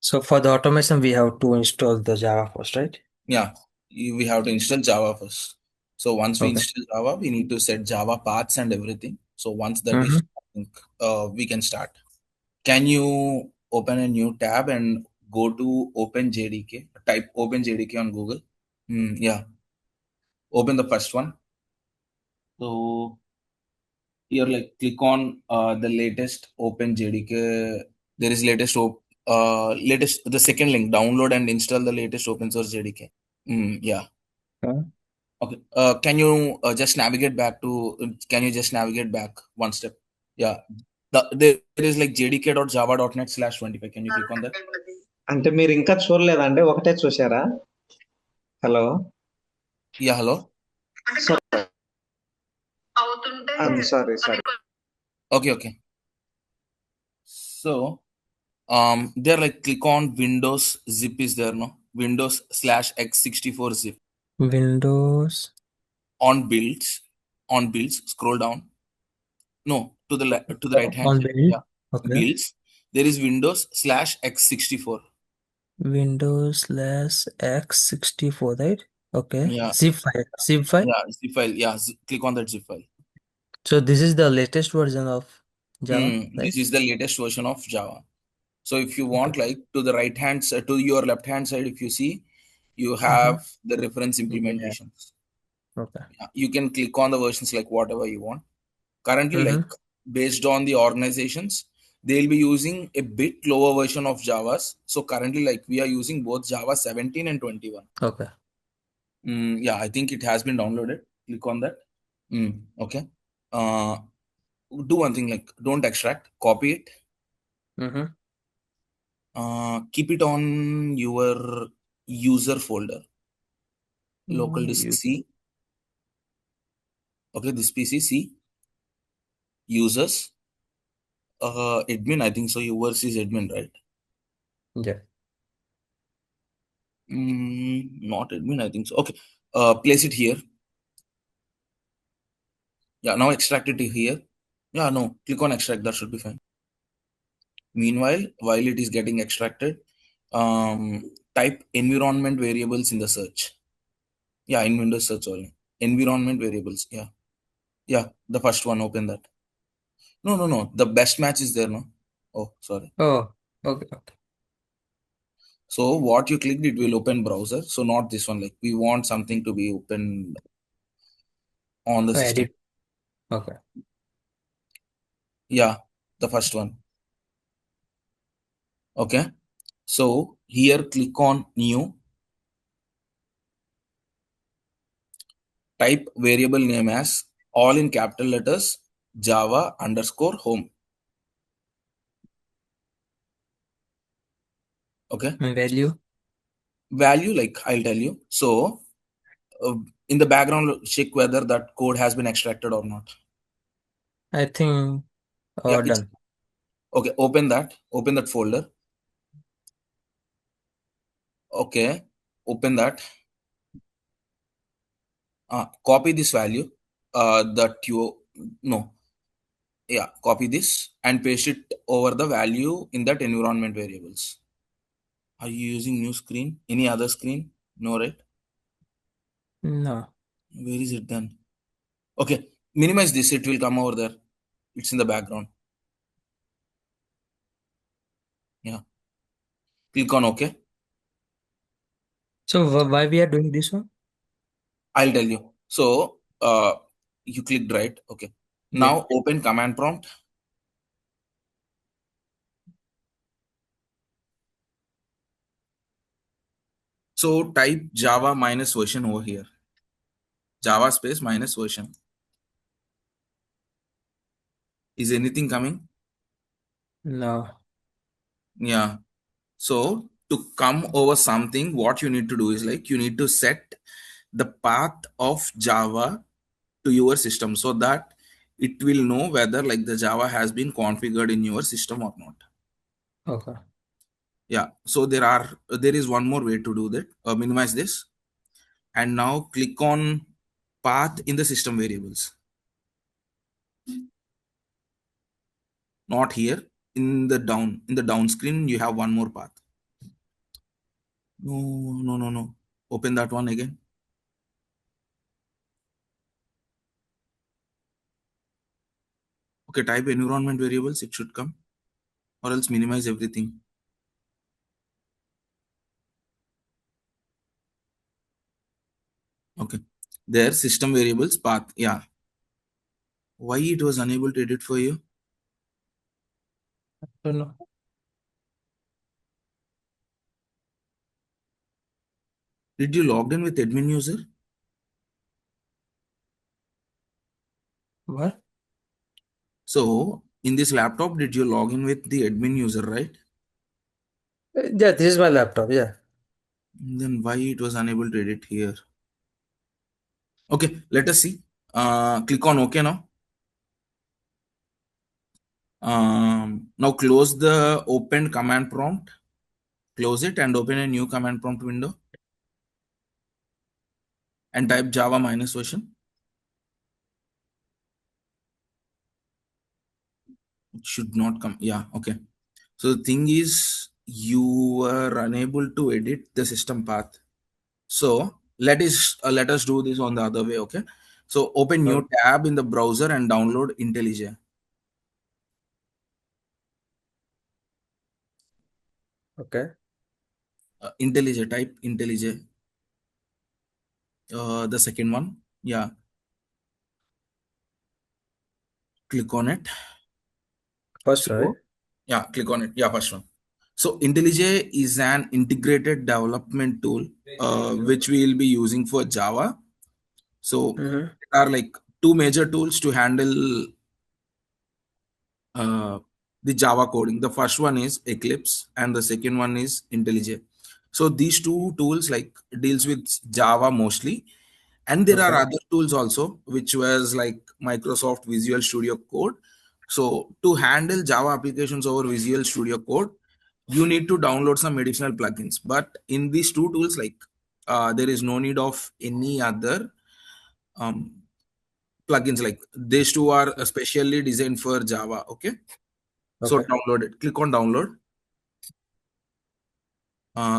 So for the automation, we have to install the Java first, right? Yeah, we have to install Java first. So once we Okay. install Java, we need to set Java paths and everything. So once that is, Mm-hmm. I think, we can start. Can you open a new tab and go to Open JDK? Type Open JDK on Google. Yeah, open the first one. So here, like, click on the latest Open JDK. There is latest the second link. Download and install the latest open source JDK. Yeah. Okay. Can you just navigate back to? Can you just navigate back one step? Yeah. There is like jdk.java.net/25. Can you click on that? అంటే మీరు ఇంకా చూడలేదండి, ఒకటే చూసారా? Hello. Yeah. Hello. Sorry sorry. Okay. Okay. So there, like, click on Windows zip is there, no? Windows/x64 zip Windows. on builds. On builds. Scroll down. No, to the right hand On side. build. Yeah. Okay. Builds. There is Windows/x64. Windows/x64, right? Okay. Yeah. Zip file. Zip file. Yeah. Zip file. Yeah. Click on that zip file. So this is the latest version of Java, right? This is the latest version of Java. So if you Okay. want, like, to the right hand side, to your left hand side, if you see, you Mm-hmm. have the reference Yeah. implementations. Okay. Yeah, you can click on the versions like whatever you want. Currently, like, Mm-hmm. based on the organizations, they'll be using a bit lower version of Javas. So currently, like, we are using both Java 17 and 21. Okay. Yeah, I think it has been downloaded. Click on that. Okay. Uh, do one thing, like, don't extract, copy it, Mm-hmm. keep it on your user folder, local disk You, C. Okay, this PC C, users, admin. I think so. Yours is admin, right? yeah. Not admin, I think so. Okay, place it here. Yeah, now extract it here. Yeah, no, click on extract. That should be fine. Meanwhile, while it is getting extracted, type environment variables in the search. Yeah, in Windows search only. Environment variables. Yeah, yeah. The first one. Open that. No, no, no. The best match is there, no? Oh, sorry. Oh, okay. Okay. So what you clicked, it will open browser. So not this one. Like, we want something to be open on the system. Edit. Okay. Yeah, the first one. Okay. So here, click on new. Type variable name as all in capital letters Java underscore home. Okay. Value. Value, like, I'll tell you. So uh, in the background, check whether that code has been extracted or not. I think Yeah, it's done. okay. Open that. Open that folder. Okay. Open that. Copy this value. That you no. Yeah. Copy this and paste it over the value in that environment variables. Are you using new screen? Any other screen? No, right? No. Where is it then? Okay. Minimize this. It will come over there. It's in the background. Yeah. Click on OK. So why we are doing this one? I'll tell you. So you clicked right. Okay. Yeah. Now open command prompt. So type Java minus version over here. Java space minus version. Is anything coming? No. Yeah. So to come over something, what you need to do is, like, you need to set the path of Java to your system so that it will know whether, like, the Java has been configured in your system or not. Okay. Yeah. So there is one more way to do that. Minimize this and now click on path in the system variables. Not here. In the down screen, you have one more path. No, no, no, no. Open that one again. Okay, type environment variables. It should come, or else minimize everything. Okay, there system variables path. Yeah, why it was unable to edit for you? Don't know. Did you logged in with admin user? What? So in this laptop, did you log in with the admin user, right? Yeah, this is my laptop. Yeah. Then why it was unable to edit here? Okay, let us see. Click on OK now. Now close the open command prompt. Close it and open a new command prompt window and type Java minus version. It should not come. Yeah, okay. So the thing is, you were unable to edit the system path. So let us do this on the other way. Okay. So open Oh, new tab in the browser and download IntelliJ. okay. IntelliJ. Type IntelliJ. The second one. Yeah. Click on it. First, right? So yeah, click on it. Yeah, first one. So IntelliJ is an integrated development tool which we will be using for Java. So Mm-hmm. there are like two major tools to handle uh, the Java coding. The first one is Eclipse, and the second one is IntelliJ. So these two tools like deals with Java mostly, and there are Okay. other tools also, which was like Microsoft Visual Studio Code. So to handle Java applications over Visual Studio Code, you need to download some additional plugins. But in these two tools, like there is no need of any other um, plugins. Like these two are specially designed for Java. Okay. So Okay. download it. Click on download.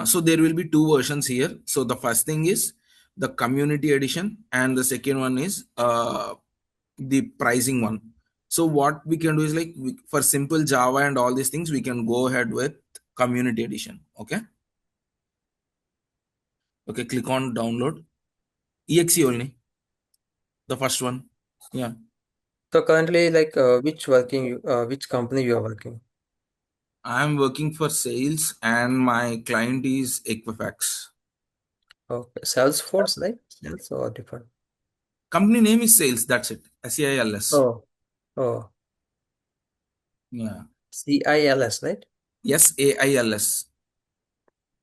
So there will be two versions here. So the first thing is the community edition, and the second one is the pricing one. So what we can do is like for simple Java and all these things, we can go ahead with community edition. Okay. Okay. Click on download. EXE only. The first one. Yeah. So currently, like, which company you are working? I'm working for sales, and my client is Equifax. Okay. Salesforce, right? Sales or different? Company name is sales. That's it. SAILS. Oh, oh, Yeah. CILS, right? SAILS.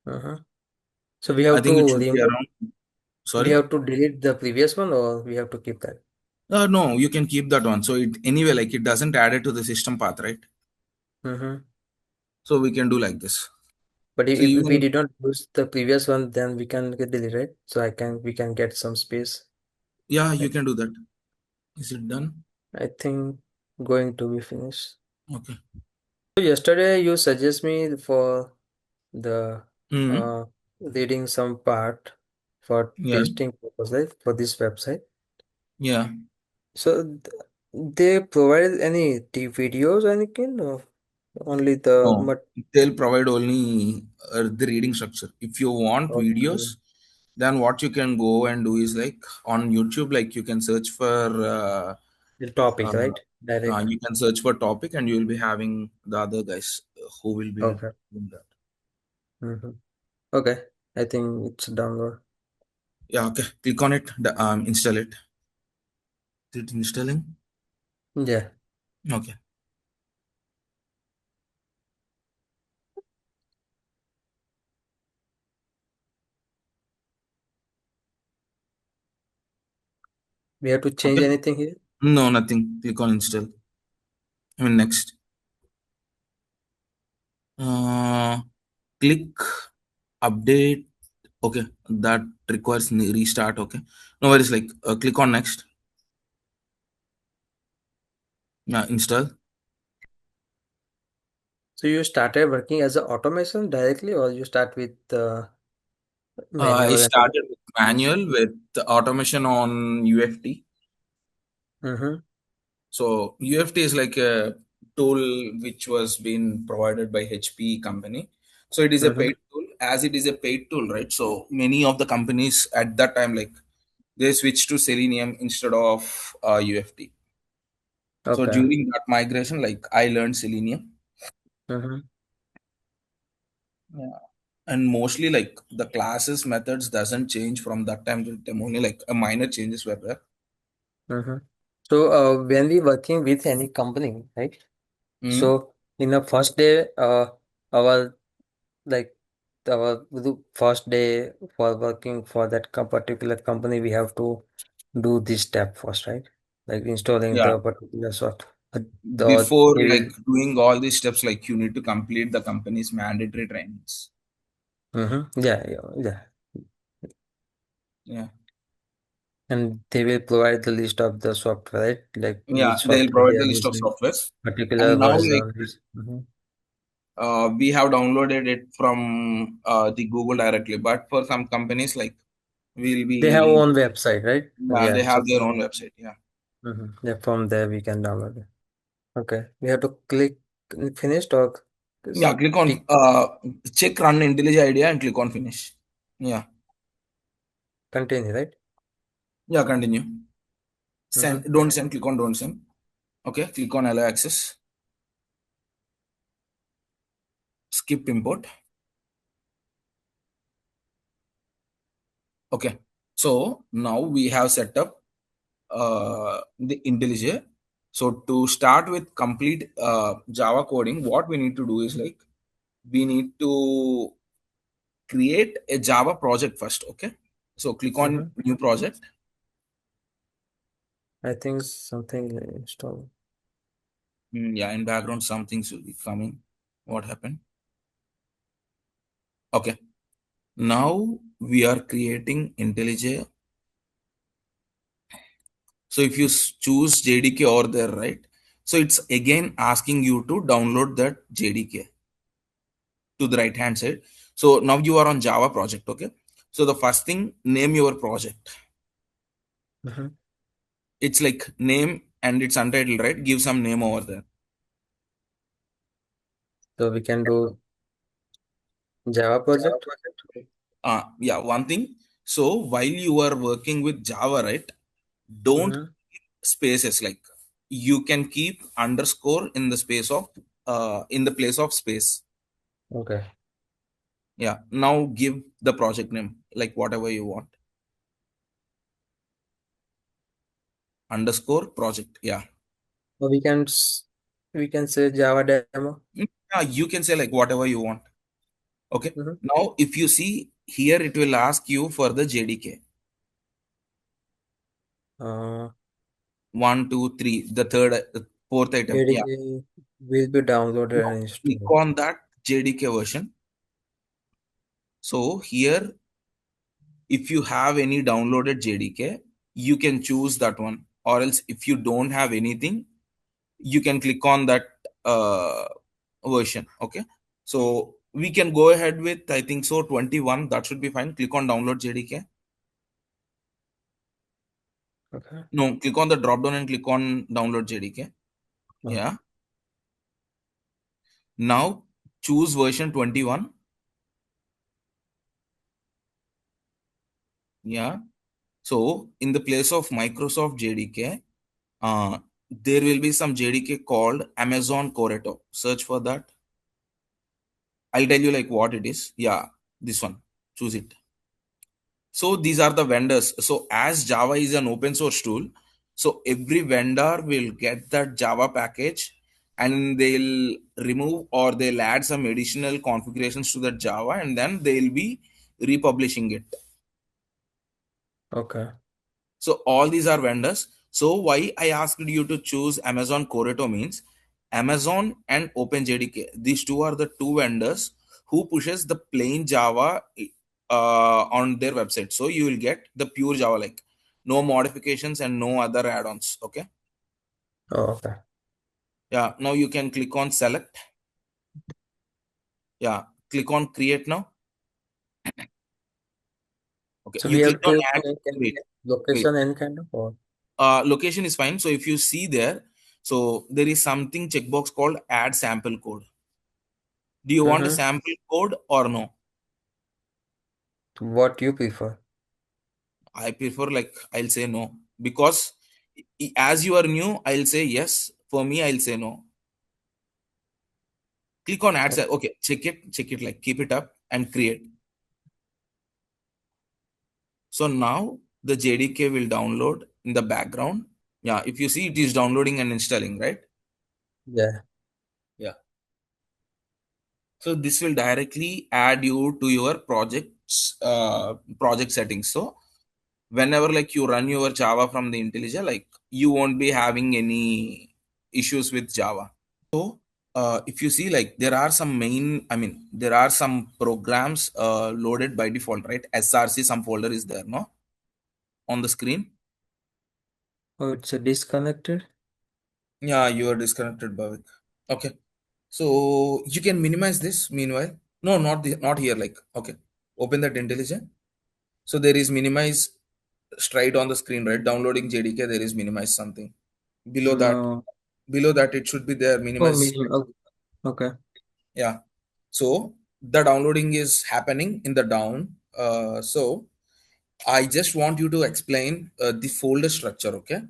Uh-huh. So I think it should be around. we Sorry. have to delete the previous one, or we have to keep that? No, you can keep that one. So it anyway, like it doesn't add it to the system path, right? Mm-hmm. So we can do like this. But So if we even did not use the previous one, then we can get delete, right? So we can get some space. yeah, you Like, can do that. Is it done? I think going to be finished. Okay. So yesterday you suggest me for the Hmm. uh, reading some part for Yeah. testing purpose, right? For this website. Yeah. So they provide any videos or anything, or only the No, they'll provide only the reading structure. If you want okay, videos, then what you can go and do is like on YouTube, like you can search for the topic, uh, right? Direct. you can search for topic, and you will be having the other guys who will be Okay. doing that. Mm-hmm. Okay. I think it's download. Yeah. Okay. Click on it. Install it. Is it installing? Yeah. Okay. We have to change Okay. anything here. No, nothing. Click on install. I mean, next. Uh, Click update. Okay, that requires restart. Okay, no worries. Like, click on next. Install. So you started working as an automation directly, or you start with I manual and all? started with manual with automation on UFT. Mm-hmm. So UFT is like a tool which was being provided by HP company. So it is a Mm-hmm. paid tool. As it is a paid tool, right? So many of the companies at that time, like they switched to Selenium instead of UFT. So Okay. during that migration, like I learned Selenium. Mm-hmm. Yeah. And mostly like the classes methods doesn't change from that time to time. Only like a minor changes were there. Mm-hmm. So when we working with any company, right? Mm. So in the first day, our like the first day for working for that particular company, we have to do this step first, right? Like installing Yeah. the particular software. The Before they like will. doing all these steps, like you need to complete the company's mandatory trainings. Mm-hmm. Yeah, yeah, yeah. Yeah. And they will provide the list of the software, right? Like Yeah. which They'll software they provide are the list of using, softwares. particular And now like version. Mhm. we have downloaded it from the Google directly. But for some companies, like we'll They have be own website, right? yeah, they Yeah. have So their own website. Yeah. yeah, from there we can download it. Okay. We have to click finished or Yeah, click on speak check run IntelliJ idea and click on finish. Yeah. continue, right? Yeah, continue. Mm-hmm. Send, don't send, click on don't send. Okay, click on allow access. Skip import. Okay. So now we have set up the IntelliJ. So to start with complete Java coding, what we need to do is like we need to create a Java project first. Okay. So click on Mm-hmm. new project. I think something installed. Yeah, in background something should be coming. What happened? Okay. Now we are creating IntelliJ. So if you choose JDK over there, right? So it's again asking you to download that JDK to the right hand side. So now you are on Java project. Okay. So the first thing, name your project. Mm-hmm. It's like name and it's untitled, right? Give some name over there. So we can do Java project. Yeah, one thing. So while you are working with Java, right? Don't Mm-hmm. spaces, like you can keep underscore in the space of in the place of space. Okay. Yeah, now give the project name like whatever you want. Underscore project. Yeah. So we can say Java demo. Yeah, you can say like whatever you want. Okay. Mm-hmm. Now if you see here, it will ask you for the JDK. Uh, One, two, three, the third, fourth item. Yeah. JDK will be downloaded Now and click installed. on that JDK version. So here, if you have any downloaded JDK, you can choose that one. Or else, if you don't have anything, you can click on that uh, version. Okay. So we can go ahead with, I think so, 21. That should be fine. Click on download JDK. Okay. No, click on the drop down and click on download JDK. Okay. Yeah. Now choose version 21. Yeah. So in the place of Microsoft JDK, there will be some JDK called Amazon Coreto. Search for that. I'll tell you like what it is. Yeah, this one. Choose it. So these are the vendors. So as Java is an open source tool, so every vendor will get that Java package and they'll remove or they'll add some additional configurations to that Java and then they'll be republishing it. Okay. So all these are vendors. So why I asked you to choose Amazon Coreto means Amazon and OpenJDK. These two are the two vendors who pushes the plain Java on their website. So you will get the pure Java, like no modifications and no other add-ons. Okay. Oh, okay. Yeah. Now you can click on select. Yeah. Click on create now. Okay, So you we click have on to add. make any Wait. location any kind of or Location is fine. So if you see there, so there is something checkbox called add sample code. Do you want a mm-hmm. sample code or no? What you prefer? I prefer, like, I'll say no, because as you are new, I'll say yes. For me, I'll say no. Click on add. Okay. Okay, check it, like, keep it up and create. So now the JDK will download in the background. Yeah, if you see, it is downloading and installing, right? Yeah. Yeah. So this will directly add you to your project settings. So whenever, like, you run your Java from the IntelliJ, like, you won't be having any issues with Java. So if you see, like, there are some there are some programs loaded by default, right? SRC, some folder is there, no, on the screen. Oh, it's a disconnected. Yeah, you are disconnected, Bhavik. Okay. So you can minimize this meanwhile. No, not here. Like, okay, open that IntelliJ. So there is minimize straight on the screen, right? Downloading JDK, there is minimize something. Below that, No. it should be there, Oh, minimize. medium. Okay. Yeah. So the downloading is happening in the down. So I just want you to explain the folder structure, okay? Okay.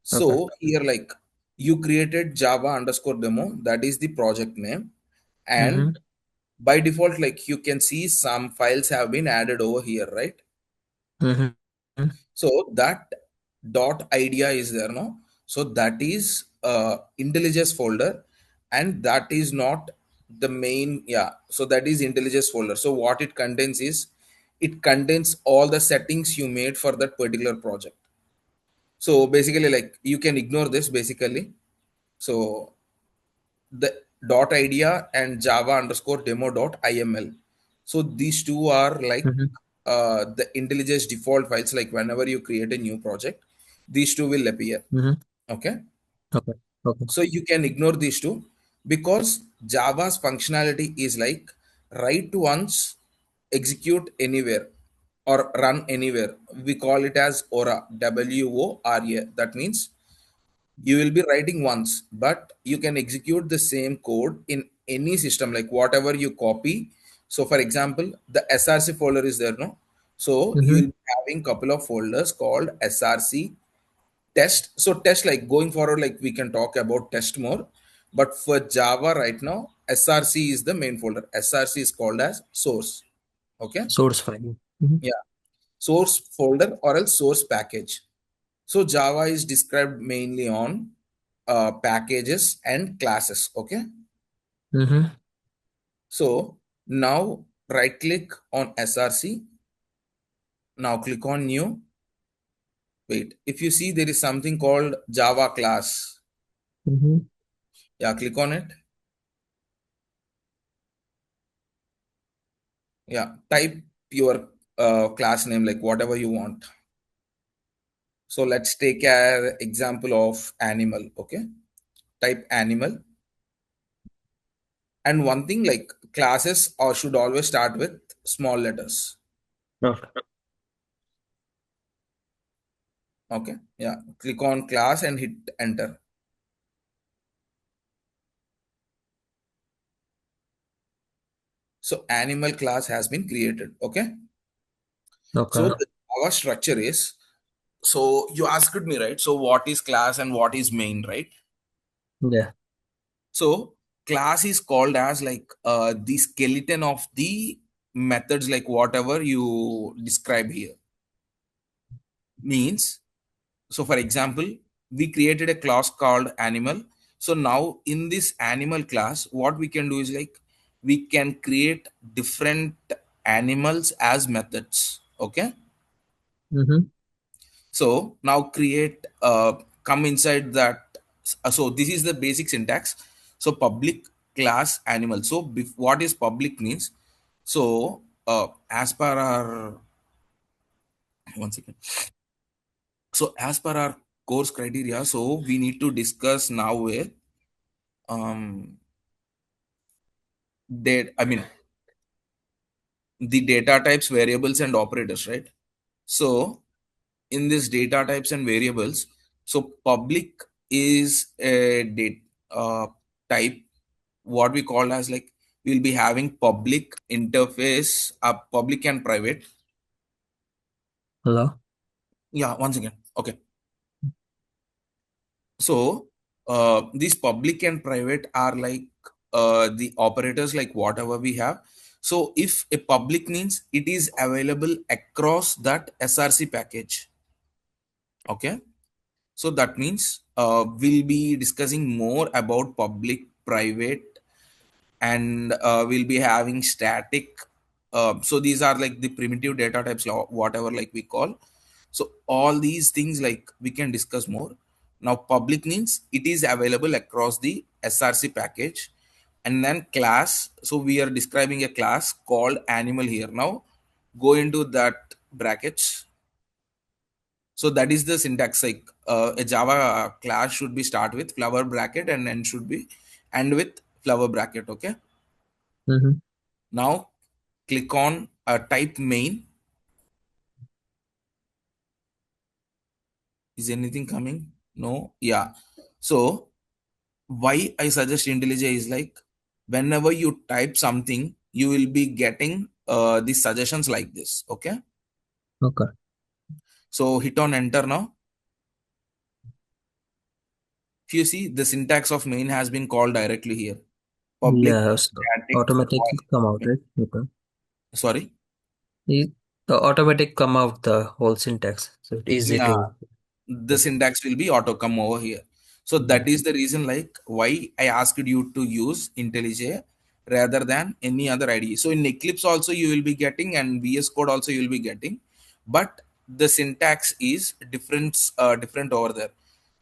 So here, like, you created Java underscore demo, that is the project name, Mm-hmm. and by default, like, you can see some files have been added over here, right? Mm-hmm. So that dot idea is there, no? So that is IntelliJ's folder, and that is not the main. Yeah, so that is IntelliJ's folder. So what it contains is, it contains all the settings you made for that particular project. So basically, like, you can ignore this basically. So the dot idea and Java underscore demo dot iml. So these two are like Mm-hmm. the IntelliJ's default files. Like, whenever you create a new project, these two will appear. Mm-hmm. Okay. Okay. Okay. So you can ignore these two, because Java's functionality is like write once, execute anywhere, or run anywhere. We call it as ORA, WORA. That means you will be writing once, but you can execute the same code in any system, like whatever you copy. So for example, the SRC folder is there, no? So you Mm-hmm. will be having couple of folders called SRC test. So test, like, going forward, like, we can talk about test more, but for Java right now, SRC is the main folder. SRC is called as source. Okay. Source file. Mm-hmm. Yeah, source folder or else source package. So Java is described mainly on packages and classes. Okay. Mm-hmm. So now right click on SRC. Now click on new. Wait, if you see, there is something called Java class. Mm-hmm. Yeah, click on it. Yeah, type your class name, like whatever you want. So let's take an example of animal. Okay. Type animal. And one thing, like, classes or should always start with small letters. Okay. Okay. Yeah. Click on class and hit enter. So animal class has been created. Okay. So Okay. the Java structure is, so you asked me, right? So what is class and what is main, right? Yeah. So class is called as, like, the skeleton of the methods, like whatever you describe here. Means, so for example, we created a class called animal. So now in this animal class, what we can do is, like, we can create different animals as methods. Okay. Mm-hmm. So now create, come inside that. So this is the basic syntax. So public class animal. So what is public means, so as per our, one second. So as per our course criteria, so we need to discuss now with um date, the data types, variables, and operators, right? So in this data types and variables, so public is a date type, what we call as like, we'll be having public interface, public and private. Hello? Yeah, once again. Okay. So these public and private are like the operators, like whatever we have. So if a public means it is available across that src package. Okay. So that means we'll be discussing more about public, private, and we'll be having static. So these are like the primitive data types, whatever like we call. So all these things like we can discuss more. Now public means it is available across the src package. And then class, so we are describing a class called animal here. Now go into that brackets. So that is the syntax, like a Java class should be start with flower bracket and then should be end with flower bracket. Okay. Mm-hmm. Now click on type main. Is anything coming? No. Yeah. So why I suggest IntelliJ is like, whenever you type something, you will be getting the suggestions like this. Okay. Okay. So hit on enter now. If you see, the syntax of main has been called directly here. Public, Yeah, so static, automatically come out, void. right? Okay. Sorry. It- The automatic come out the whole syntax. So it's easy Yeah, to. the syntax will be auto come over here. So Yeah. that is the reason like why I asked you to use IntelliJ rather than any other IDE. So in Eclipse also you will be getting, and VS Code also you will be getting, but the syntax is different over there.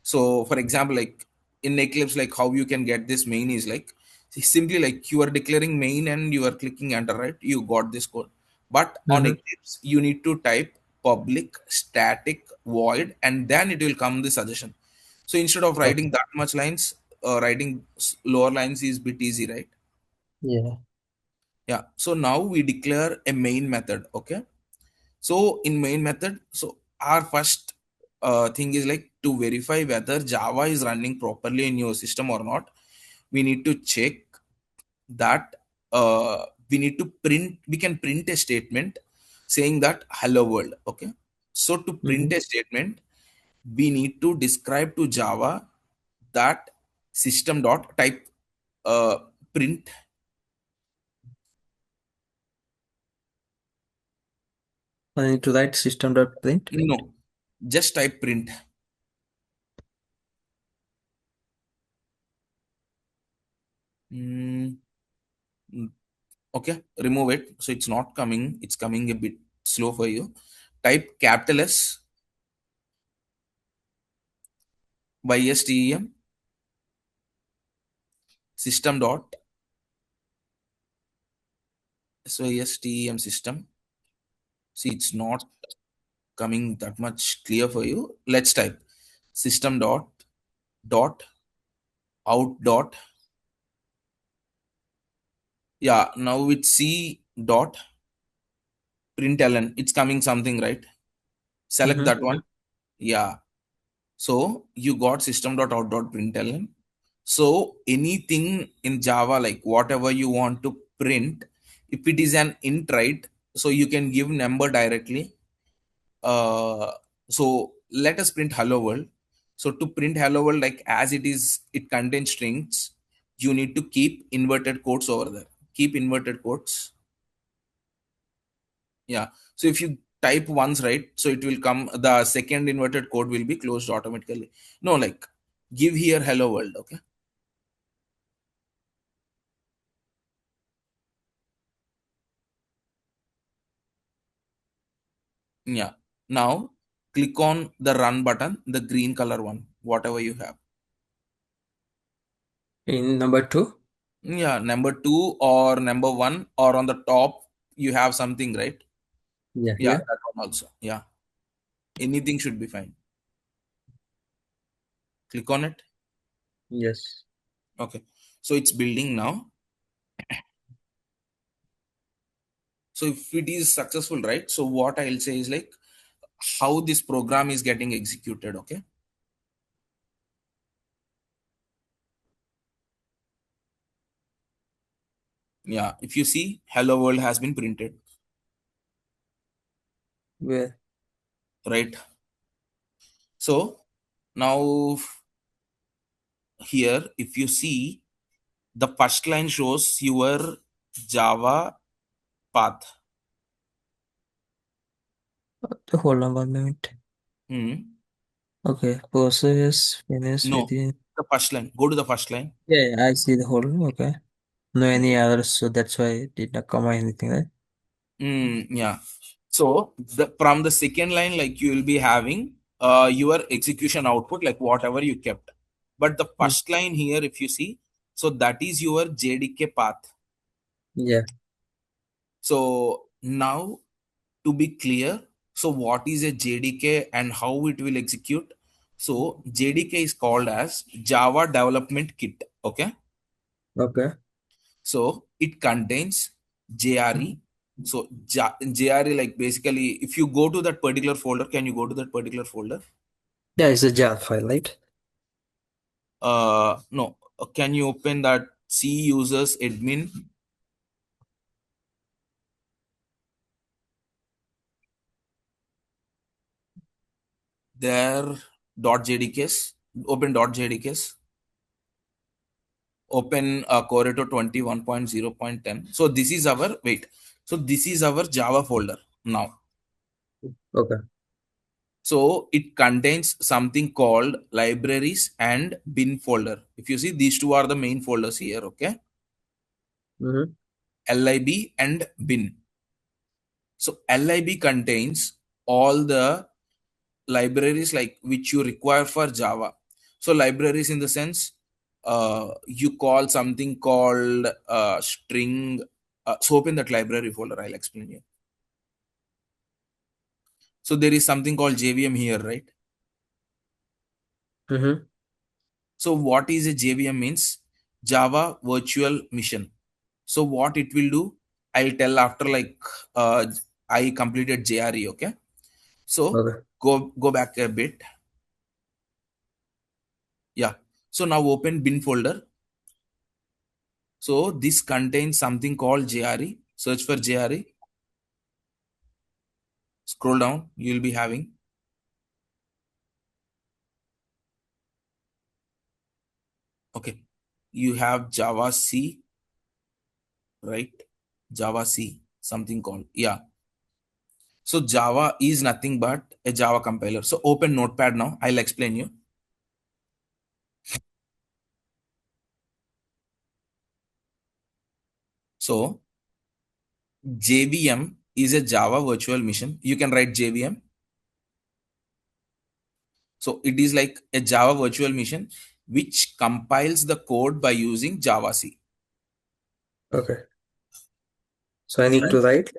So for example, like in Eclipse, like how you can get this main is like simply like you are declaring main and you are clicking enter, right? You got this code. But on Mm-hmm. Eclipse, you need to type public static void and then it will come the suggestion. So instead of Okay. writing that much lines, writing lower lines is bit easy, right? Yeah. Yeah. So now we declare a main method. Okay. So in main method, so our first thing is like to verify whether Java is running properly in your system or not. We need to check that we need to print. We can print a statement saying that hello world. Okay. So to Mm-hmm. print a statement, we need to describe to Java that system dot type uh, print. I need to write system.print. No, just type print. Mm, mm, okay, remove it. So it's not coming. It's coming a bit slow for you. Type capital S YSTEM system dot SYSTEM system. See, it's not coming that much clear for you. Let's type system dot out dot. Yeah, now it's C dot println. It's coming something, right? Select Mm-hmm. that one. Yeah. So you got system dot out dot println. So anything in Java, like whatever you want to print, if it is an int, right? So you can give number directly. Uh, so let us print hello world. So to print hello world, like as it is, it contains strings. You need to keep inverted quotes over there. Keep inverted quotes. Yeah. So if you type once, right? So it will come, the second inverted code will be closed automatically. No, like give here hello world. Okay. Yeah. Now click on the run button, the green color one, whatever you have. In number two. Yeah. Number two or number one, or on the top, you have something, right? Yeah, Yeah. yeah. That one also. Yeah. Anything should be fine. Click on it. Yes. Okay. So it's building now. So if it is successful, right? So what I'll say is like, how this program is getting executed. Okay. Yeah, if you see, hello world has been printed, Where? right? So now here, if you see, the first line shows your Java path. Hold on 1 minute. Hmm. Okay, process finish No, within. the first line. Go to the first line. Yeah, yeah, I see the whole. Okay. No any errors, so that's why it did not come or anything, right? Yeah. So from the second line, like you will be having your execution output, like whatever you kept. But the Mm. first line here, if you see, so that is your JDK path. Yeah. So now, to be clear, so what is a JDK and how it will execute? So JDK is called as Java Development Kit. Okay. Okay. So it contains JRE. So JRE, like basically, if you go to that particular folder, can you go to that particular folder? Yeah, it's a jar file, right? No. Can you open that C users admin? There .jdks. Open .jdks. Open Corridor 21.0.10. So this is our wait. So this is our Java folder now. Okay. So it contains something called libraries and bin folder. If you see, these two are the main folders here. Okay, Mm-hmm. lib and bin. So lib contains all the libraries like which you require for Java. So libraries in the sense you call something called string. So open that library folder. I'll explain you. So there is something called JVM here, right? Mm-hmm. So what is a JVM means? Java Virtual Mission. So what it will do, I'll tell after like uh, I completed JRE. Okay. So Okay. go back a bit. Yeah. So now open bin folder. So this contains something called JRE. Search for JRE. Scroll down. You'll be having. Okay. You have Java C, right? Java C, something called. Yeah. So Java is nothing but a Java compiler. So open Notepad now. I'll explain you. So JVM is a Java virtual machine. You can write JVM. So it is like a Java virtual machine which compiles the code by using Java C. Okay. So I need Right? to write.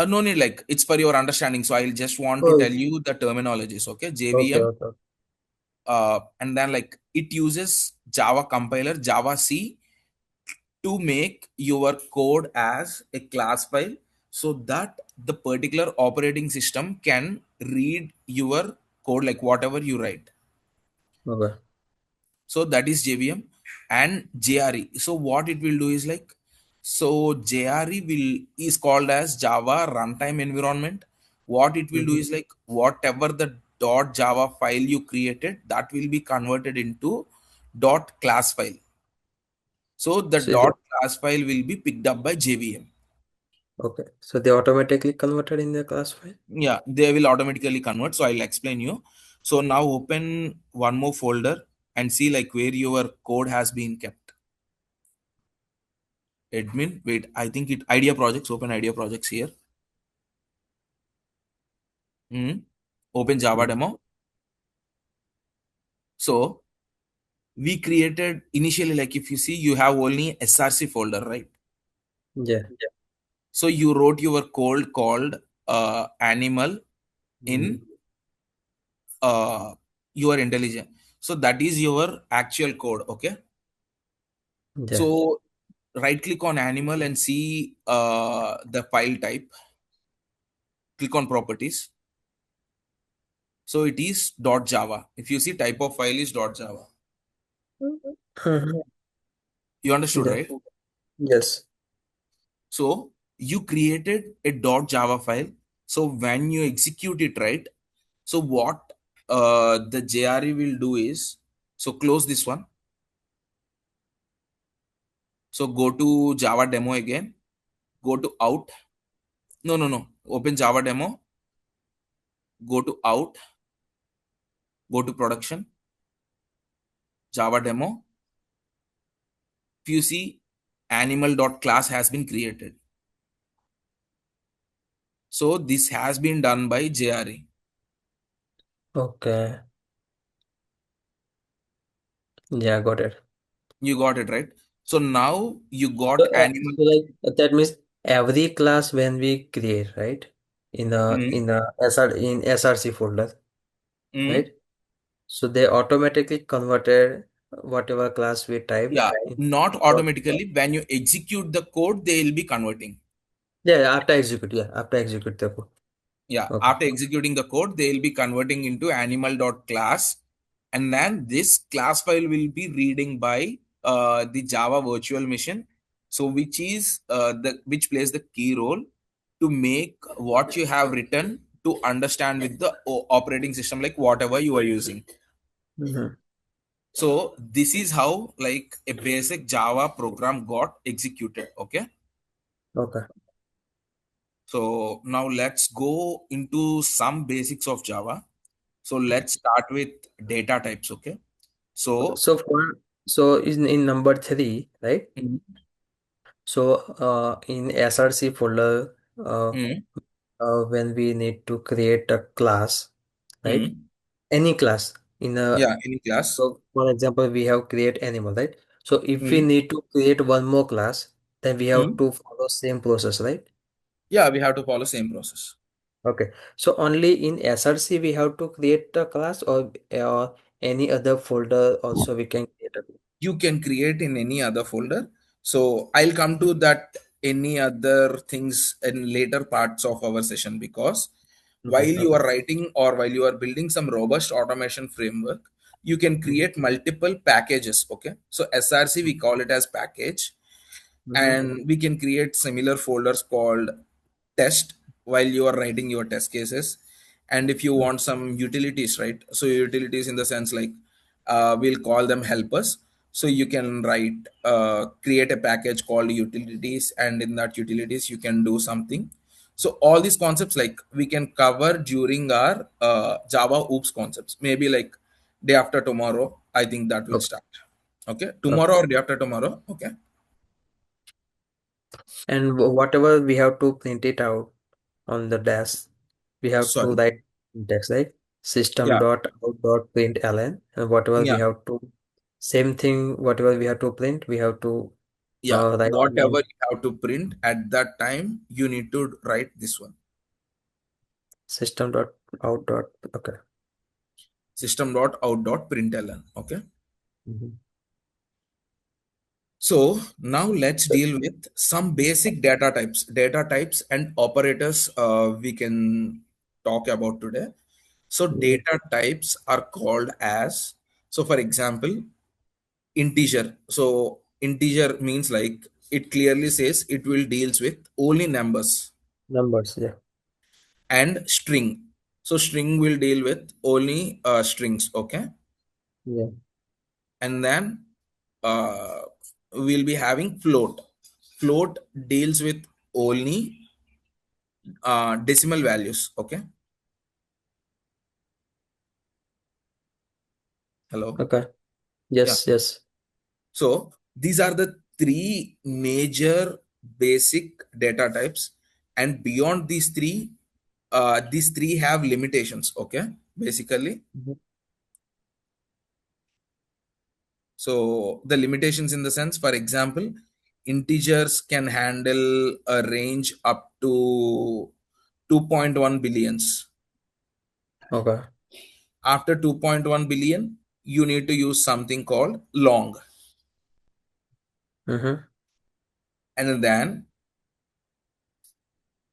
No need, like it's for your understanding. So I'll just want to Oh, tell you the terminologies. Okay, okay. JVM, Okay. and then like it uses Java compiler Java C to make your code as a class file so that the particular operating system can read your code like whatever you write. Okay. So that is JVM and JRE. So what it will do is like, so JRE will is called as Java runtime environment. What it will do Mm-hmm. is like whatever the dot Java file you created, that will be converted into dot class file. So the So they, dot class file will be picked up by JVM. okay. So they automatically converted in the class file. Yeah, they will automatically convert. So I'll explain you. So now open one more folder and see like where your code has been kept. Admin, wait, I think it idea projects. Open idea projects here. Open Java Mm. demo. So we created initially, like if you see, you have only src folder, right? Yeah. So you wrote your code called animal Mm-hmm. in your IntelliJ. So that is your actual code. Okay. Yeah. So right click on animal and see the file type. Click on properties. So it is .java. If you see type of file is .java. Mhm. You understood, Yeah. right? Yes. So you created a .java file. So when you execute it, right? So what the JRE will do is, so close this one. So go to Java demo again. Go to out. No, no, no. Open Java demo. Go to out. Go to production. Java demo. If you see, animal.class has been created. So this has been done by JRE. Okay. Yeah, got it. You got it, right? So now you So, got animal. that means every class when we create, right? Mm, In a SRC folder, mm. right? So they automatically converted whatever class we typed Yeah, in. not automatically. When you execute the code, they will be converting. Yeah, yeah, after execute. Yeah, after execute the code. Yeah, Okay. after executing the code, they will be converting into animal.class. And then this class file will be reading by the Java virtual machine. So which is the which plays the key role to make what you have written to understand with the operating system, like whatever you are using. Mm-hmm. So this is how like a basic Java program got executed. Okay. Okay. So now let's go into some basics of Java. So let's start with data types. Okay. Okay. So So in number three, right? mm, So in SRC folder, mm, when we need to create a class, right? mm, Any class in a yeah, any class. so for example, we have create animal, right? So if we Mm, need to create one more class, then we have mm. to follow same process, right? Yeah, we have to follow same process. Okay. So only in SRC we have to create a class or any other folder also we can create a. You can create in any other folder. So I'll come to that any other things in later parts of our session, because while Mhm. you Okay. are writing or while you are building some robust automation framework, you can Mhm. create multiple packages. Okay. So SRC, we call it as package, Mhm. and we can create similar folders called test while you are writing your test cases. And if you want some utilities, right, so utilities in the sense like we'll call them helpers. So you can write create a package called utilities, and in that utilities you can do something. So all these concepts like we can cover during our Java oops concepts, maybe like day after tomorrow. I think that will Okay. start. Okay, Okay. tomorrow or day after tomorrow. Okay. And whatever we have to print it out on the dash, we have to Sorry. write text, right? System Yeah. dot out dot print ln, and whatever we Yeah. have to same thing, whatever we have to print, we have to Yeah, write whatever in you have to print at that time, you need to write this one, system dot out dot. Okay. system.out.println. Okay. Mhm. So now let's deal with some basic data types and operators we can talk about today. So Yeah. data types are called as, so for example, integer. So integer means like it clearly says it will deals with only numbers. Numbers. Yeah. And string. So string will deal with only strings, okay? Yeah. And then uh, we'll be having float. Float deals with only decimal values, okay? Hello? Okay. Yeah. Yes. Yes. So these are the three major basic data types, and beyond these three have limitations, okay? Basically, Mhm. so the limitations in the sense, for example, integers can handle a range up to 2.1 billions. Okay. After 2.1 billion, you need to use something called long. Mm-hmm. And then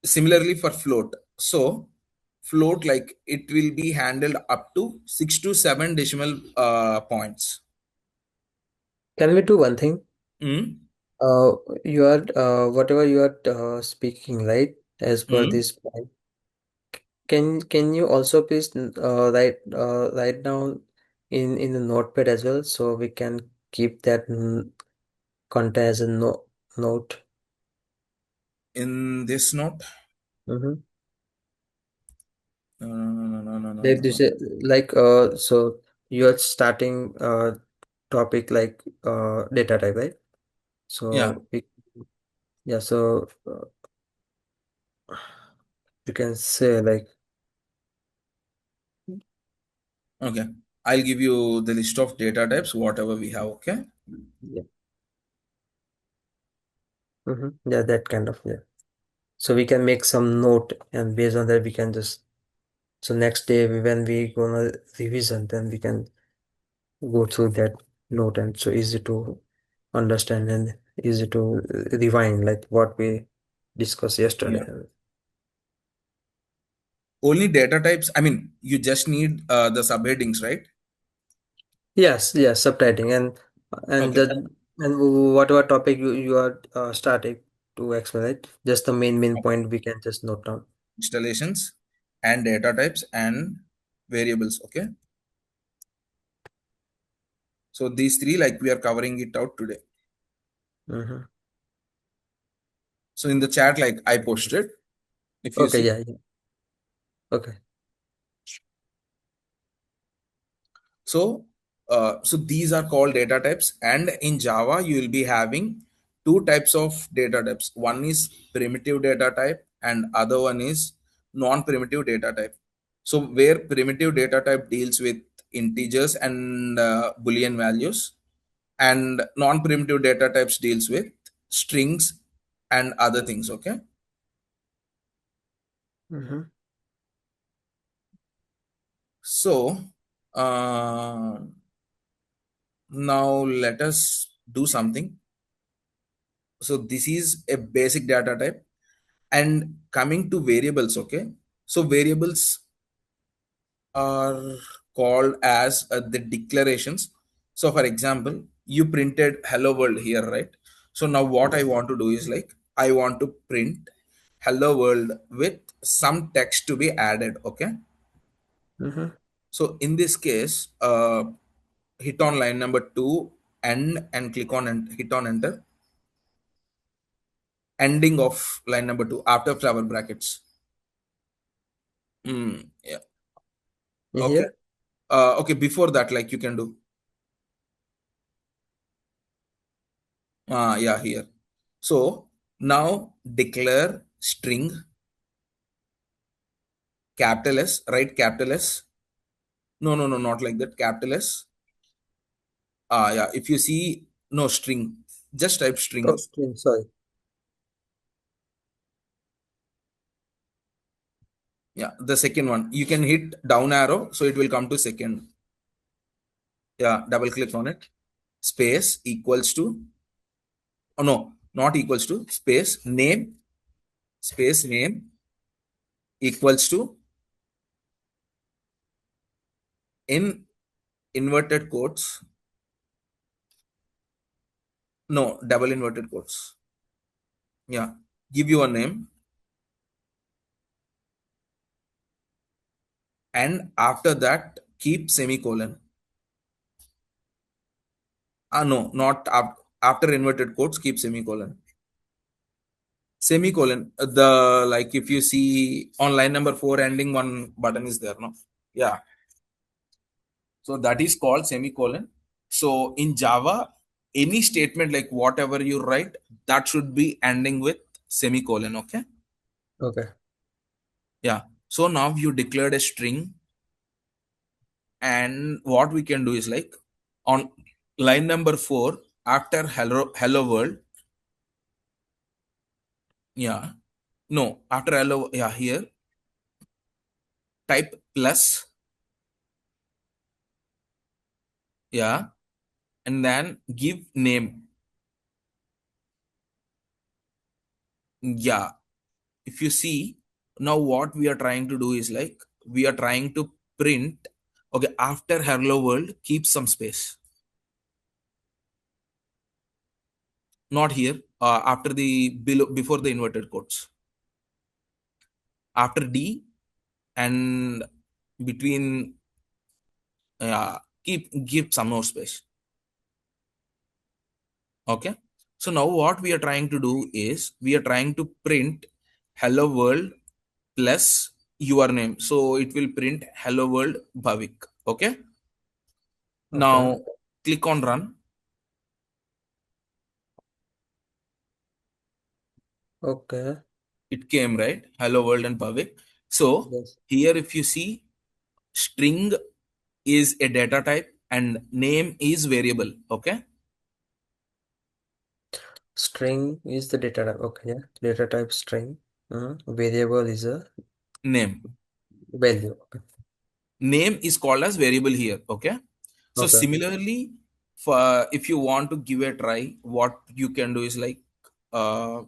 similarly for float. So float, like it will be handled up to 6 to 7 decimal points. Can we do one thing? Mm, Uh, you are whatever you are speaking, right? As per mm. this point, can you also please write down in the notepad as well, so we can keep that content as a note. In this note, Mm-hmm. no, no, no, no, no, Like no, this, no. like so you are starting topic like data type, right? Yeah, So yeah, so you can say like okay. I'll give you the list of data types, whatever we have, okay? yeah, yeah, that kind of, yeah. So we can make some note, and based on that we can just, so next day when we gonna revision, then we can go through that note, and so easy to understand and easy to rewind like what we discussed Yeah. yesterday. Only data types, I mean, you just need the subheadings, right? Yes, yes, subtitling, and Okay. the and whatever topic you are starting to explain, right? Just the main Okay. point we can just note down. Installations and data types and variables, okay? So these three, like we are covering it out today. Mm-hmm. So in the chat, like I posted, if you Okay, see. yeah, yeah. Okay. So, so these are called data types, and in Java you will be having two types of data types. One is primitive data type, and other one is non-primitive data type. So, where primitive data type deals with integers and Boolean values, and non-primitive data types deals with strings and other things. Okay. Mm-hmm. So, uh, now let us do something. So this is a basic data type, and coming to variables, okay? So variables are called as the declarations. So for example, you printed hello world here, right? So now what I want to do is like I want to print hello world with some text to be added, okay? Mm-hmm. So in this case, hit on line number 2 and click on and hit on enter. Ending of line number 2 after flower brackets. Yeah. Okay. Here. Okay. Before that, like you can do. Yeah, here. So now declare string capital S, right? Capital S. No, no, no, not like that. Capital S. Yeah. If you see no string, just type Oh, string. string. Sorry. Yeah. The second one, you can hit down arrow, so it will come to second. Yeah. Double click on it. Space equals to. Oh no, not equals to space name. Space name equals to in inverted quotes, no, double inverted quotes, yeah, give you a name, and after that keep semicolon. No, not after inverted quotes keep semicolon. Semicolon, the, like if you see on line number 4 ending one button is there, no? Yeah, so that is called semicolon. So in Java, any statement like whatever you write, that should be ending with semicolon, okay? Okay. Yeah. So now you declared a string, and what we can do is like on line number 4 after hello world. Yeah. No, after hello, yeah, here type plus, yeah, and then give name. Yeah. If you see now what we are trying to do is like we are trying to print, okay, after hello world keep some space, not here, after the below, before the inverted quotes, after D and between, keep some more space. Okay, so now what we are trying to do is we are trying to print hello world plus your name, so it will print hello world Bhavik. Okay, Okay. now click on run. Okay. It came, right, hello world and Bhavik. So Yes. here if you see, string is a data type and name is variable. Okay, String is the data type. Okay. Yeah. Data type string. Variable is a name value. Okay. name is called as variable here. Okay, so Okay. similarly, for if you want to give a try, what you can do is like, uh,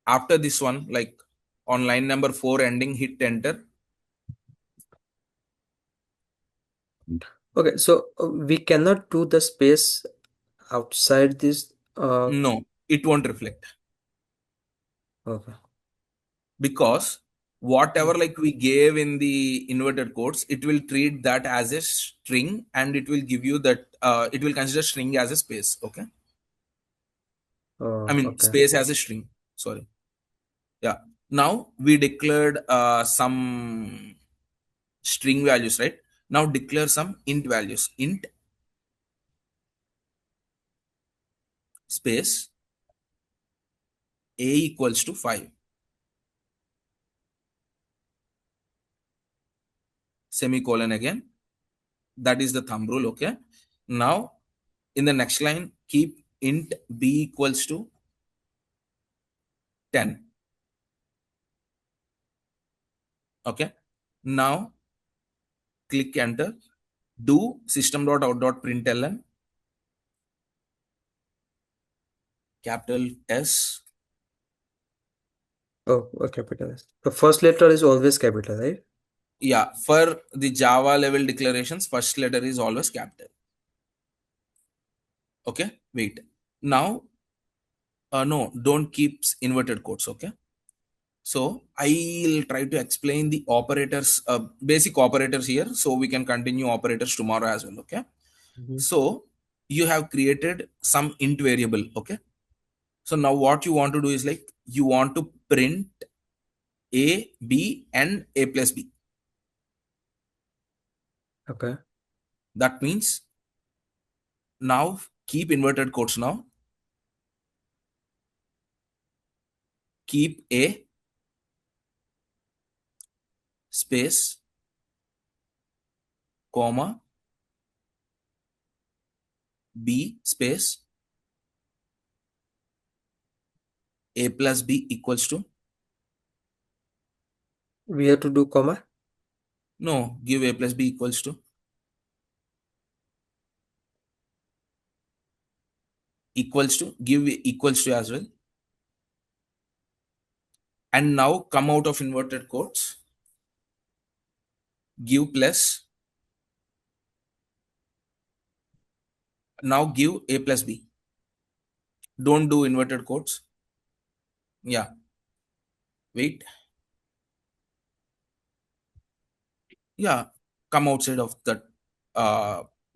after this one, like on line number 4 ending, hit enter. Okay. So we cannot do the space outside this. No, it won't reflect, Okay. because whatever like we gave in the inverted quotes, it will treat that as a string and it will give you that, it will consider string as a space. Okay, I Oh, mean okay. space as a string, sorry. Yeah, now we declared some string values, right? Now declare some int values. Int space a equals to 5, semicolon again. That is the thumb rule. Okay, now in the next line keep int b equals to 10. Okay, now click enter. Do system.out.println capital S. Oh, okay. Capital. The first letter is always capital, right? Yeah, for the Java level declarations, first letter is always capital. Okay, wait. Now, no, don't keep inverted quotes. Okay, so I'll try to explain the operators, basic operators here, so we can continue operators tomorrow as well. Okay, Mhm. so you have created some int variable. Okay, so now what you want to do is like you want to print a, b, and a plus b. Okay. That means now keep inverted quotes now. Keep a space, comma, b space, a plus b equals to, We have to do comma. no, give a plus b equals to, give equals to as well. And now come out of inverted quotes, give plus, now give a plus b. Don't do inverted quotes. Yeah, wait. Yeah, come outside of that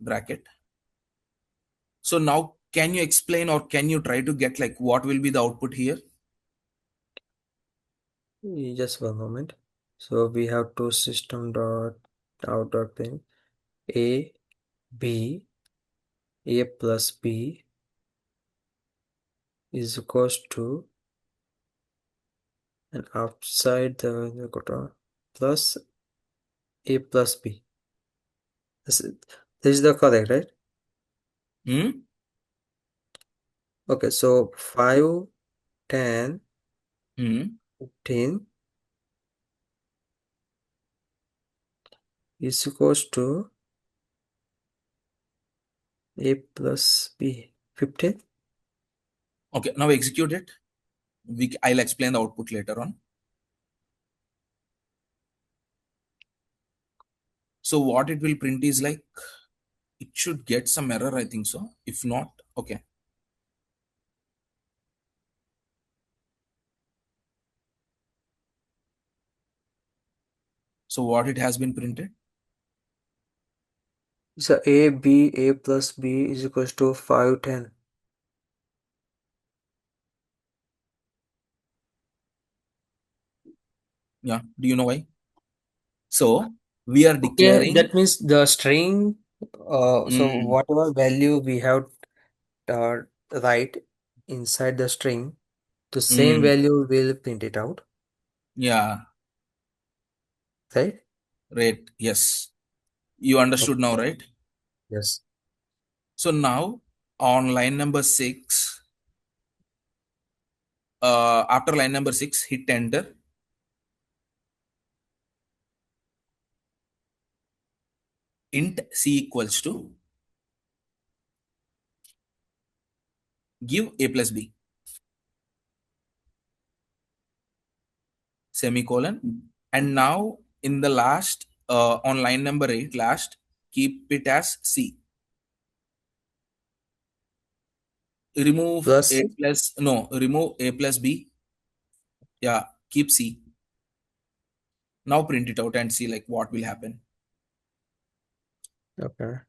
bracket. So now can you explain or can you try to get like what will be the output here? Just one moment. So we have to system dot out dot thing a b a plus b is equals to, and outside the quota plus a plus b. This is the correct, right? Hmm? Okay, so 5, 10, Hmm? 15 is equals to a plus b. 15. Okay, now execute it. I'll explain the output later on. So what it will print is like, it should get some error, I think so. If not, okay. So what it has been printed? So A plus B is equals to 5, 10. Yeah. Do you know why? So we are Okay, declaring. that means the string, so Mm, whatever value we have uh, write inside the string, the same mm, value will print it out, yeah. right? Right. Yes. You understood now, Okay. right? Yes. So now on line number 6, after line number 6, hit enter. Int c equals to give a plus b, semicolon. And now in the last, on line number 8, last, keep it as c. Remove a Plus, plus, no, remove a plus b. Yeah, keep c. Now print it out and see like what will happen. okay.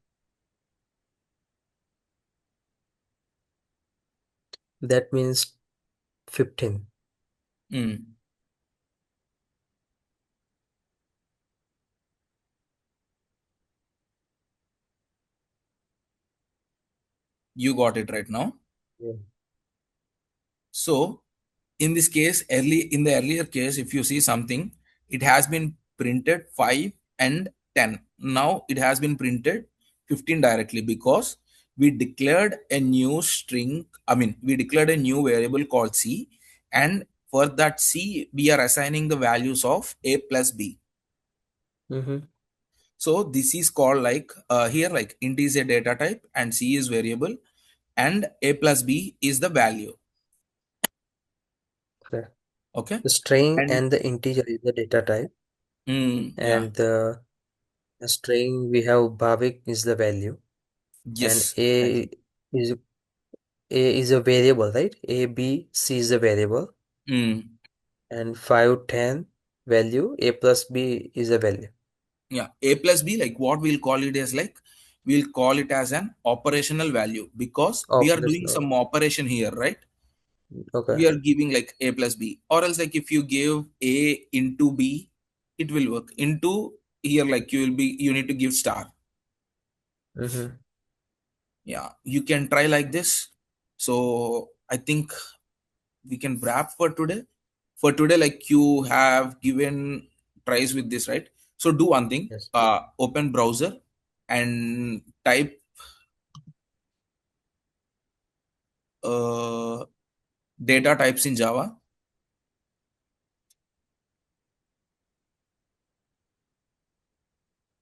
That means 15. Mm, you got it right now. Yeah. So in this case, in the earlier case, if you see something, it has been printed 5 and 10. Now it has been printed 15 directly, because we declared a new string. I mean, we declared a new variable called c, and for that c, we are assigning the values of a plus b. Mm-hmm. So this is called like, here, like int is a data type and c is variable, and a plus b is the value. Okay. Okay. The string And and the integer is the data type, yeah. and the string we have Bhavik is the value, and Yes, exactly. is A is a variable, right? A, B, C is a variable, Mm, and 5, 10 value, A plus B is a value. yeah, a plus b, like what we'll call it is like, we'll call it as an operational value, because we are doing Operational. some operation here, right? Okay. We are giving like a plus b, or else like if you give a into b, it will work. Into here, like you need to give star. Mm-hmm. Yeah, you can try like this. So I think we can wrap for today. For today, like you have given tries with this, right? So do one thing, Yes. open browser and type uh, data types in Java.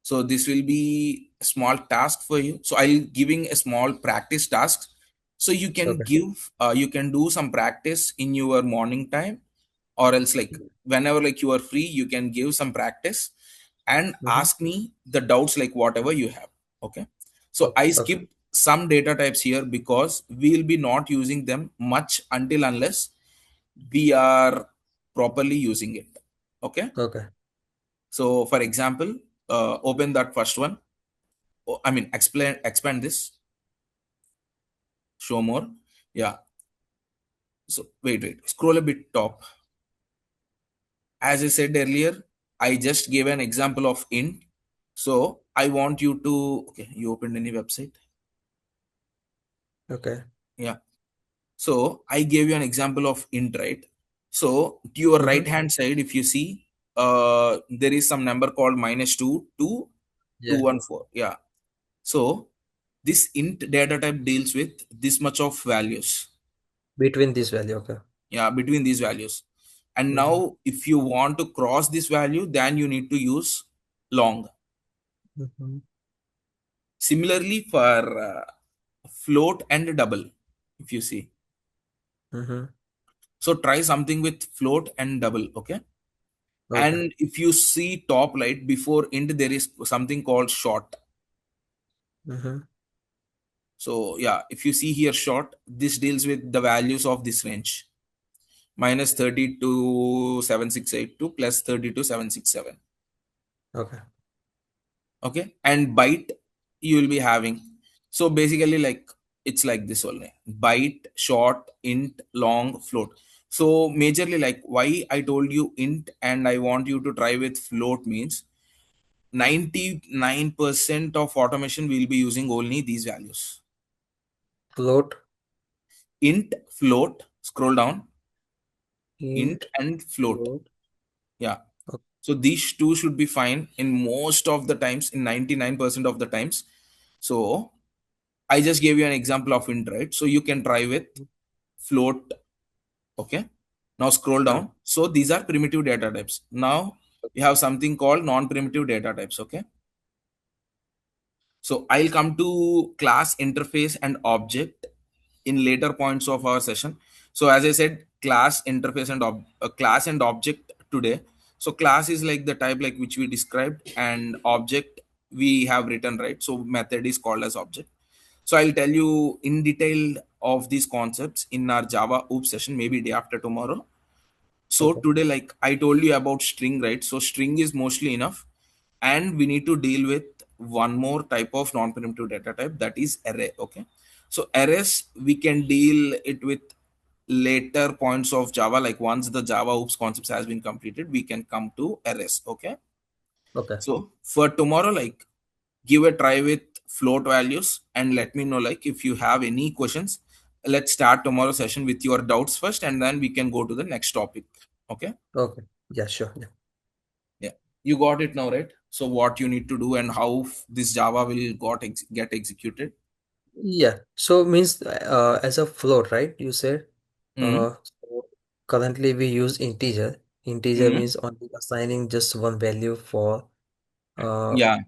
So this will be a small task for you. So I'll giving a small practice task, so you can Okay. give, you can do some practice in your morning time, or else like whenever like you are free, you can give some practice and Mm-hmm. ask me the doubts like whatever you have. Okay. So Okay. I Okay. skipped some data types here because we will be not using them much until unless we are properly using it. Okay. Okay. So for example, open that first one. I mean, expand this, show more. Yeah. So wait, scroll a bit top. As I said earlier, I just gave an example of int. So I want you to, okay, you opened any website? Okay. Yeah. So I gave you an example of int, right? So to your right Mm-hmm. hand side, if you see, there is some number called -2 to Yeah. 214. Yeah. So this int data type deals with this much of values. Between this value. Okay. Yeah, between these values. And Mm-hmm. now if you want to cross this value, then you need to use long. Mm-hmm. Similarly for float and double, if you see. Mm-hmm. So try something with float and double. Okay. Okay. And if you see top right before int, there is something called short. Mm-hmm. So yeah, if you see here short, this deals with the values of this range, minus 32,768 to plus 32,767. Okay. Okay, and byte you will be having. So basically, like, it's like this only: byte, short, int, long, float. So majorly, like, why I told you int and I want you to try with float means 99% of automation will be using only these values: Float, int, float, scroll down, int int, and float. float. Yeah, Okay. so these two should be fine in most of the times, in 99% of the times. So I just gave you an example of int, right? So you can try with float. Okay, now scroll Okay. down. So these are primitive data types. Now we have something called non-primitive data types. Okay, so I'll come to class, interface, and object in later points of our session. So as I said, class, interface, and class and object today. So class is like the type like which we described, and object we have written, right. So method is called as object. So I'll tell you in detail of these concepts in our Java OOP session, maybe day after tomorrow. So Okay. today, like I told you about string, right? So string is mostly enough, and we need to deal with one more type of non-primitive data type, that is array. Okay, so arrays we can deal it with later points of Java. Like once the Java OOPS concepts has been completed, we can come to arrays. Okay, Okay. so for tomorrow, like give a try with float values and let me know like if you have any questions. Let's start tomorrow session with your doubts first, and then we can go to the next topic. Okay, Okay. Yeah, sure. Yeah. yeah, you got it now, right? So what you need to do and how this Java will get executed. Yeah. So means as a float, right? You said Hmm. so currently we use integer. Integer Hmm. means only assigning just one value for Yeah,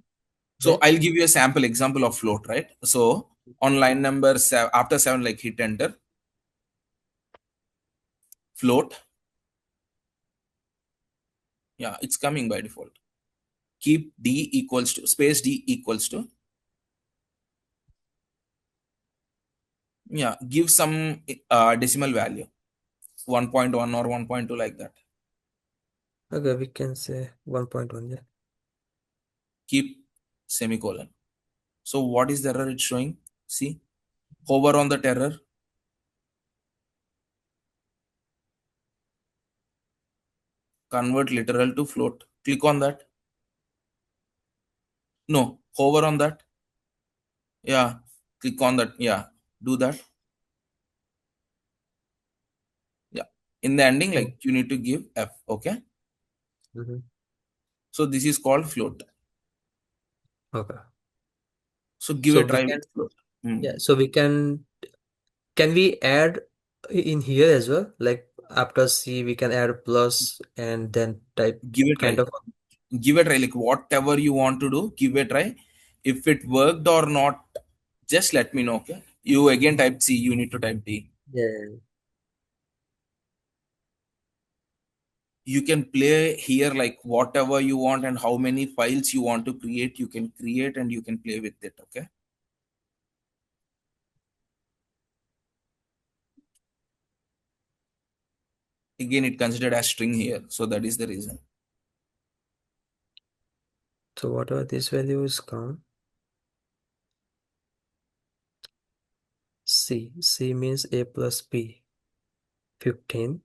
so right? I'll give you a sample example of float, right? So on line number 7, after 7, like hit enter. Float, yeah, it's coming by default. Keep d equals to space d equals to, yeah, give some decimal value, 1.1 or 1.2, like that. Okay, we can say 1.1. Yeah. Keep semicolon. So what is the error it's showing? See, hover on that error, convert literal to float. Click on that. No, hover on that. Yeah, click on that. Yeah, do that. Yeah. In the ending, Oh. like you need to give F. Okay. Mm-hmm. So this is called float. Okay. So give So a we try can with float. Hmm. yeah. So we can we add in here as well? Like after C, we can add plus and then type Give a kind try. of. Give a try. Like whatever you want to do, give a try. If it worked or not, just let me know. Okay. You again type C. You need to type D. Yeah. You can play here like whatever you want and how many files you want to create. You can create and you can play with it. Okay. Again, it considered as string here. So that is the reason. So whatever this value is count. C. C means A plus B. 15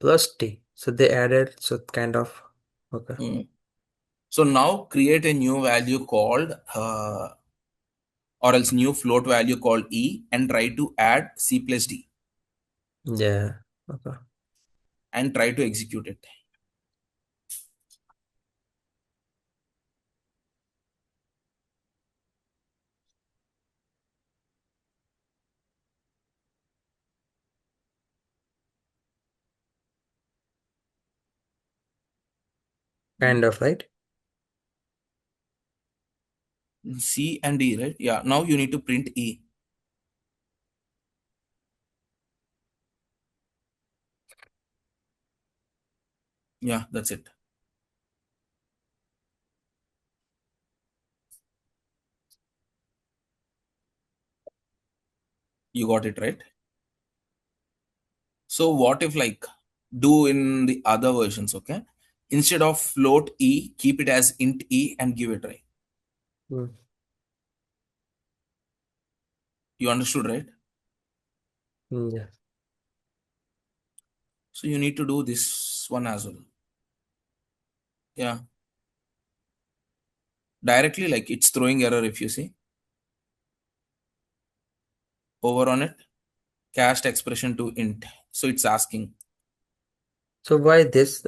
plus T. So they added so kind of okay. Hmm. So now create a new value called or else new float value called E and try to add C plus D Yeah. Okay. and try to execute it. Kind of right. C and E, right? Yeah. Now you need to print E. Yeah, that's it. You got it right. So what if like do in the other versions, okay? Instead of float e, keep it as int e and give it a try. Mm. You understood, right? Yeah. So you need to do this one as well. Yeah. Directly, like it's throwing error if you see. Over on it, cast expression to int. So it's asking. So why this?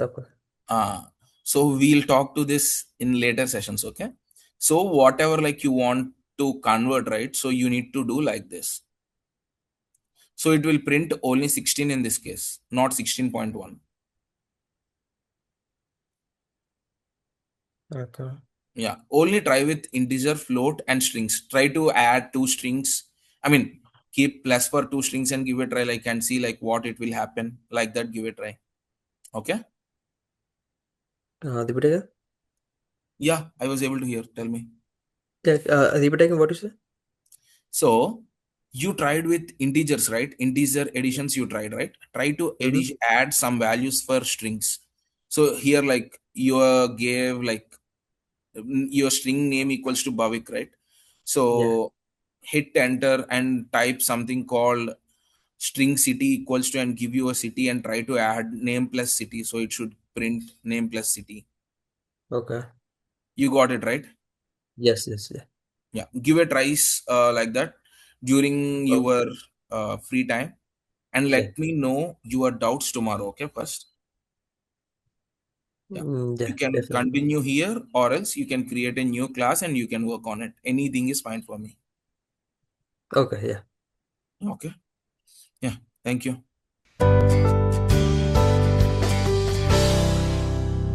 Uh, so we'll talk to this in later sessions, okay? So whatever like you want to convert, right? So you need to do like this. So it will print only 16 in this case, not 16.1. Okay. Yeah, only try with integer, float, and strings. Try to add two strings. I mean, keep plus for two strings and give it a try. Like and see like what it will happen. Like that, give it a try. Okay. Repeat again. Yeah, I was able to hear. Tell me. Yeah. Repeat again. What you say? So you tried with integers, right? Integer additions you tried, right? Try to Mm-hmm. add some values for strings. So here, like you gave like your string name equals to Bhavik, right? Yeah. So hit enter and type something called string city equals to and give you a city and try to add name plus city. So it should print name plus city. Okay. You got it right? Yes. Yes. Yeah. Yeah. Give a tries like that during Okay. your free time and Yeah. let me know your doubts tomorrow. Okay, first. Yeah. You Yeah. can Definitely. continue here or else you can create a new class and you can work on it. Anything is fine for me. Okay. Yeah. Okay. Yeah. Thank you.